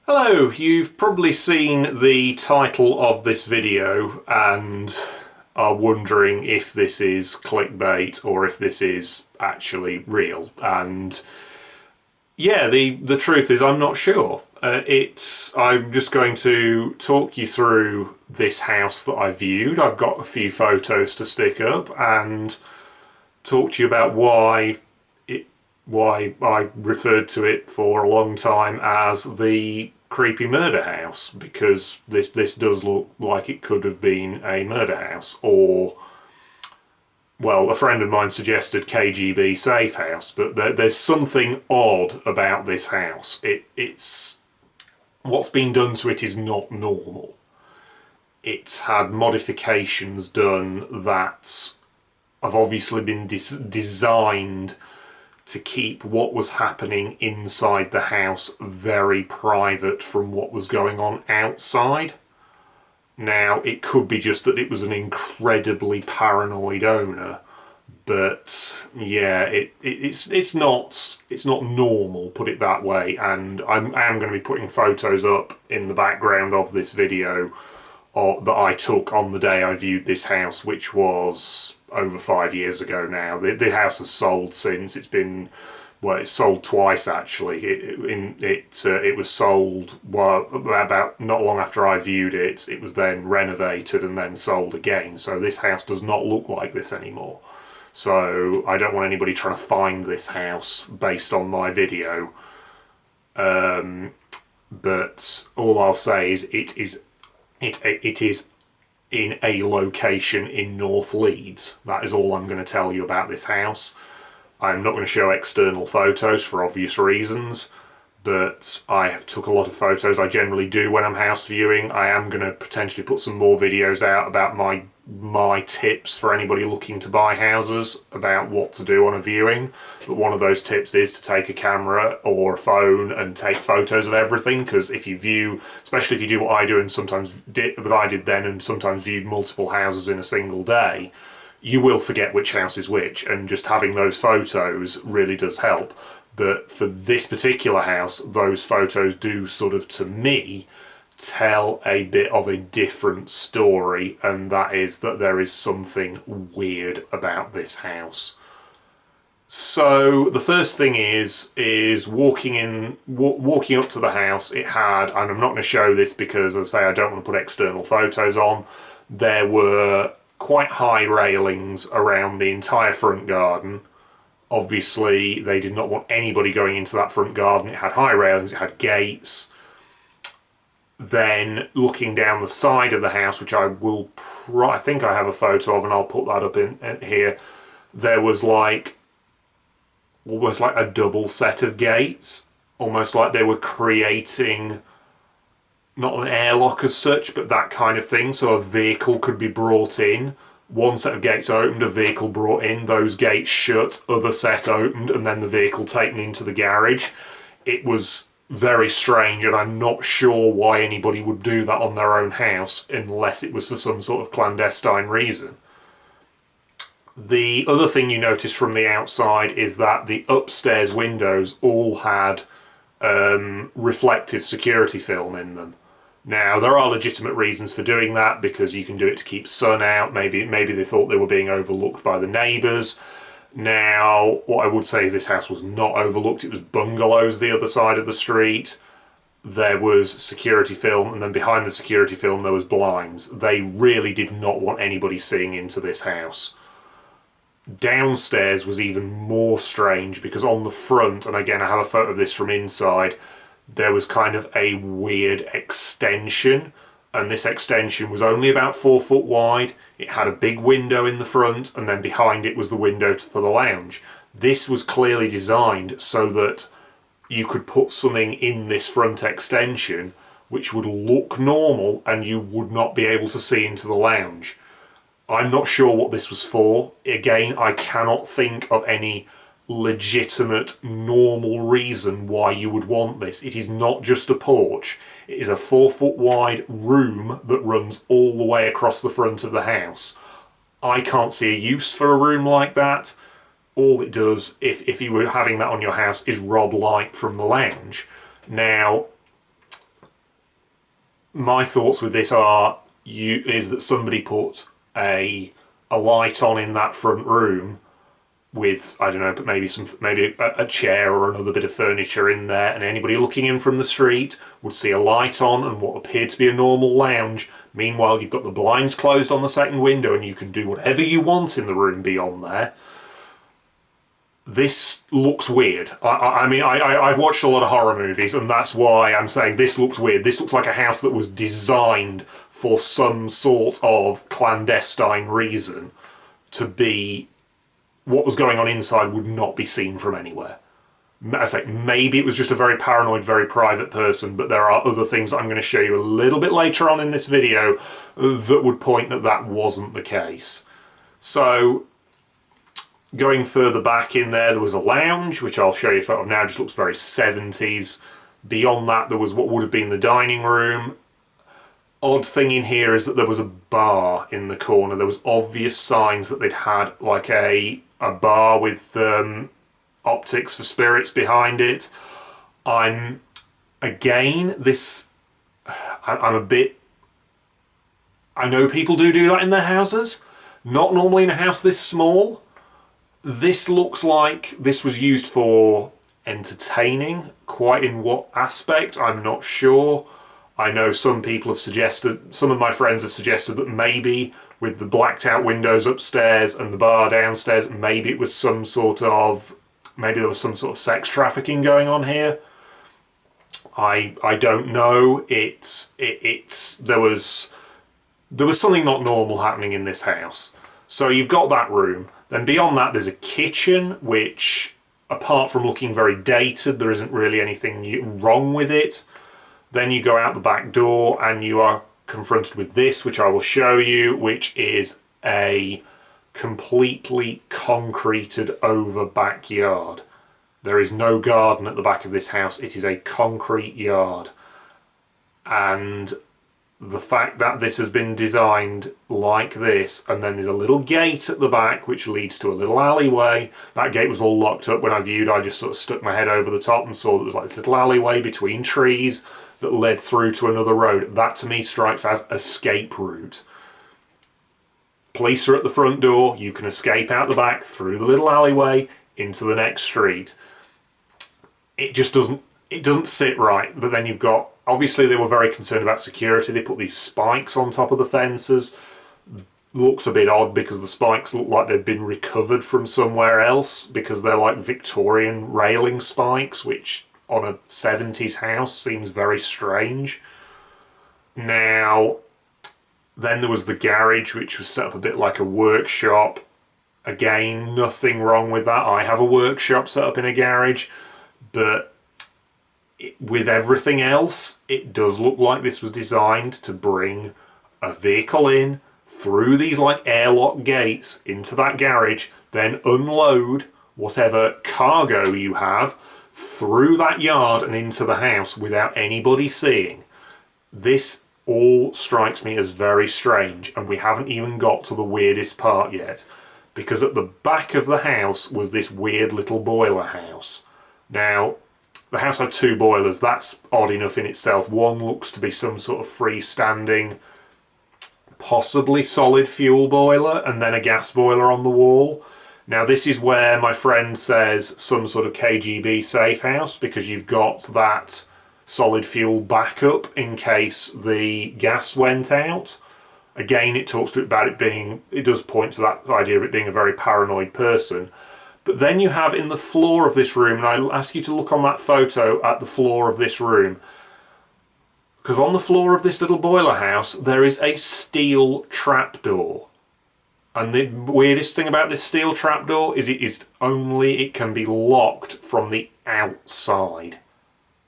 Hello, you've probably seen the title of this video and are wondering if this is clickbait or if this is actually real. And yeah, the truth is I'm not sure. I'm just going to talk you through this house that I viewed. I've got a few photos to stick up and talk to you about why I referred to it for a long time as the creepy murder house, because this does look like it could have been a murder house, or well, a friend of mine suggested KGB Safehouse, but there's something odd about this house. It's what's been done to it is not normal. It's had modifications done that have obviously been designed to keep what was happening inside the house very private from what was going on outside. Now, it could be just that it was an incredibly paranoid owner, but yeah, it's not normal, put it that way. And I am going to be putting photos up in the background of this video that I took on the day I viewed this house, which was over 5 years ago now. The house has sold since. It's sold twice actually. It was sold about not long after I viewed it. It was then renovated and then sold again. So this house does not look like this anymore. So I don't want anybody trying to find this house based on my video. But all I'll say is it is in a location in North Leeds. That is all I'm going to tell you about this house. I'm not going to show external photos for obvious reasons, but I have took a lot of photos. I generally do when I'm house viewing. I am going to potentially put some more videos out about my tips for anybody looking to buy houses about what to do on a viewing. But one of those tips is to take a camera or a phone and take photos of everything, because if you view, especially if you do what I do and what I did then and sometimes viewed multiple houses in a single day, you will forget which house is which, and just having those photos really does help. But for this particular house, those photos do sort of, to me, tell a bit of a different story, and that is that there is something weird about this house. So the first thing is walking up to the house. It had, and I'm not going to show this because, as I say, I don't want to put external photos on. There were quite high railings around the entire front garden. Obviously, they did not want anybody going into that front garden. It had high railings, it had gates. Then looking down the side of the house, which I think I have a photo of, and I'll put that up in here, there was almost like a double set of gates, almost like they were creating not an airlock as such, but that kind of thing, so a vehicle could be brought in. One set of gates opened, a vehicle brought in, those gates shut, other set opened, and then the vehicle taken into the garage. It was very strange, and I'm not sure why anybody would do that on their own house unless it was for some sort of clandestine reason. The other thing you notice from the outside is that the upstairs windows all had reflective security film in them. Now, there are legitimate reasons for doing that, because you can do it to keep sun out. Maybe they thought they were being overlooked by the neighbours. Now, what I would say is this house was not overlooked. It was bungalows the other side of the street. There was security film, and then behind the security film there was blinds. They really did not want anybody seeing into this house. Downstairs was even more strange, because on the front, and again I have a photo of this from inside, there was kind of a weird extension, and this extension was only about 4 foot wide. It had a big window in the front, and then behind it was the window for the lounge. This was clearly designed so that you could put something in this front extension which would look normal and you would not be able to see into the lounge. I'm not sure what this was for. Again, I cannot think of any legitimate, normal reason why you would want this. It is not just a porch. It is a 4 foot wide room that runs all the way across the front of the house. I can't see a use for a room like that. All it does, if you were having that on your house, is rob light from the lounge. Now, my thoughts with this is that somebody put a light on in that front room with, I don't know, but maybe a chair or another bit of furniture in there, and anybody looking in from the street would see a light on and what appeared to be a normal lounge. Meanwhile, you've got the blinds closed on the second window and you can do whatever you want in the room beyond there. This looks weird. I mean, I've watched a lot of horror movies, and that's why I'm saying this looks weird. This looks like a house that was designed for some sort of clandestine reason to be... What was going on inside would not be seen from anywhere. I say, maybe it was just a very paranoid, very private person, but there are other things that I'm going to show you a little bit later on in this video that would point that that wasn't the case. So, going further back in there was a lounge, which I'll show you a photo of now, just looks very 70s. Beyond that, there was what would have been the dining room. Odd thing in here is that there was a bar in the corner. There was obvious signs that they'd had like a bar with optics for spirits behind it. I'm a bit... I know people do that in their houses. Not normally in a house this small. This looks like this was used for entertaining. Quite in what aspect, I'm not sure. I know some people have suggested, some of my friends have suggested that maybe with the blacked out windows upstairs and the bar downstairs, maybe it was some sort of, maybe there was some sort of sex trafficking going on here. I don't know. There was something not normal happening in this house. So you've got that room. Then beyond that, there's a kitchen, which, apart from looking very dated, there isn't really anything wrong with it. Then you go out the back door and you are confronted with this, which I will show you, which is a completely concreted over backyard. There is no garden at the back of this house. It is a concrete yard. And the fact that this has been designed like this, and then there's a little gate at the back which leads to a little alleyway. That gate was all locked up when I viewed. I just sort of stuck my head over the top and saw that there was like this little alleyway between trees that led through to another road. That to me strikes as escape route. Police are at the front door. You can escape out the back through the little alleyway into the next street. It just doesn't sit right. But then you've got, obviously they were very concerned about security. They put these spikes on top of the fences. Looks a bit odd because the spikes look like they've been recovered from somewhere else, because they're like Victorian railing spikes, which on a 70s house seems very strange. Now, then there was the garage, which was set up a bit like a workshop. Again, nothing wrong with that. I have a workshop set up in a garage, but with everything else, it does look like this was designed to bring a vehicle in through these like airlock gates into that garage, then unload whatever cargo you have through that yard and into the house without anybody seeing. This all strikes me as very strange, and we haven't even got to the weirdest part yet, because at the back of the house was this weird little boiler house. Now, the house had two boilers. That's odd enough in itself. One looks to be some sort of freestanding, possibly solid fuel boiler, and then a gas boiler on the wall. Now this is where my friend says some sort of KGB Safehouse, because you've got that solid fuel backup in case the gas went out. Again, it talks about it being, it does point to that idea of it being a very paranoid person. But then you have in the floor of this room, and I'll ask you to look on that photo at the floor of this room, because on the floor of this little boiler house there is a steel trapdoor. And the weirdest thing about this steel trapdoor is it can be locked from the outside.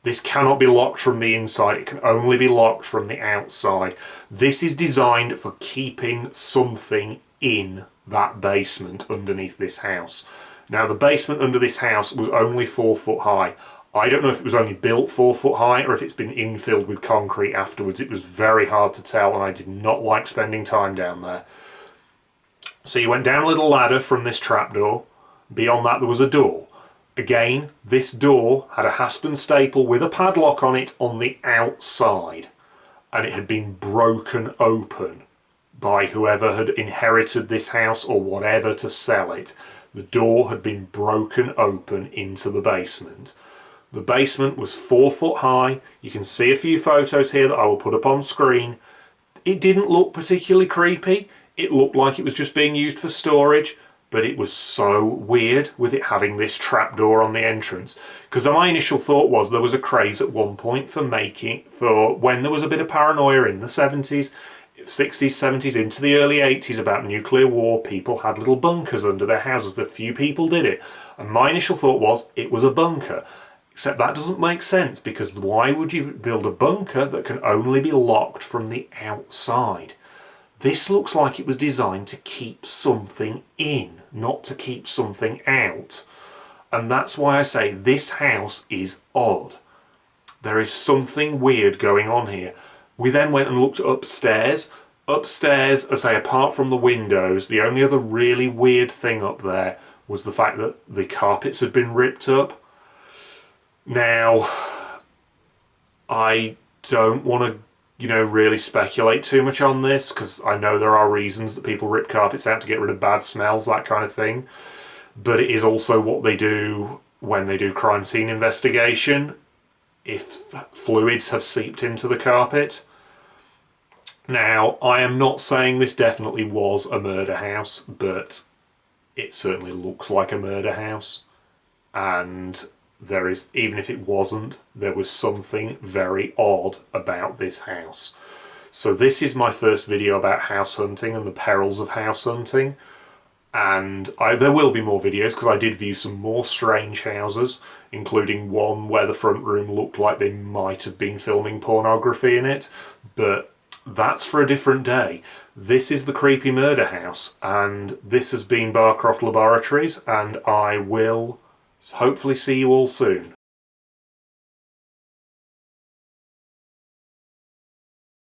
This cannot be locked from the inside, it can only be locked from the outside. This is designed for keeping something in that basement underneath this house. Now the basement under this house was only 4 foot high. I don't know if it was only built 4 foot high or if it's been infilled with concrete afterwards. It was very hard to tell, and I did not like spending time down there. So you went down a little ladder from this trapdoor. Beyond that there was a door. Again, this door had a hasp and staple with a padlock on it on the outside. and it had been broken open by whoever had inherited this house or whatever to sell it. The door had been broken open into the basement. The basement was 4 foot high. You can see a few photos here that I will put up on screen. It didn't look particularly creepy. It looked like it was just being used for storage, but it was so weird with it having this trapdoor on the entrance. Because my initial thought was there was a craze at one point for when there was a bit of paranoia in the 70s, 60s, 70s, into the early 80s about nuclear war, people had little bunkers under their houses. A few people did it. And my initial thought was it was a bunker. Except that doesn't make sense, because why would you build a bunker that can only be locked from the outside? This looks like it was designed to keep something in, not to keep something out. And that's why I say this house is odd. There is something weird going on here. We then went and looked upstairs. Upstairs, I say, apart from the windows, the only other really weird thing up there was the fact that the carpets had been ripped up. Now, I don't want to, really speculate too much on this, because I know there are reasons that people rip carpets out to get rid of bad smells, that kind of thing. But it is also what they do when they do crime scene investigation, if fluids have seeped into the carpet. Now, I am not saying this definitely was a murder house, but it certainly looks like a murder house. And there is, even if it wasn't, there was something very odd about this house. So this is my first video about house hunting and the perils of house hunting. And there will be more videos, because I did view some more strange houses, including one where the front room looked like they might have been filming pornography in it. But that's for a different day. This is the Creepy Murder House, and this has been Barcroft Laboratories, and I will hopefully see you all soon.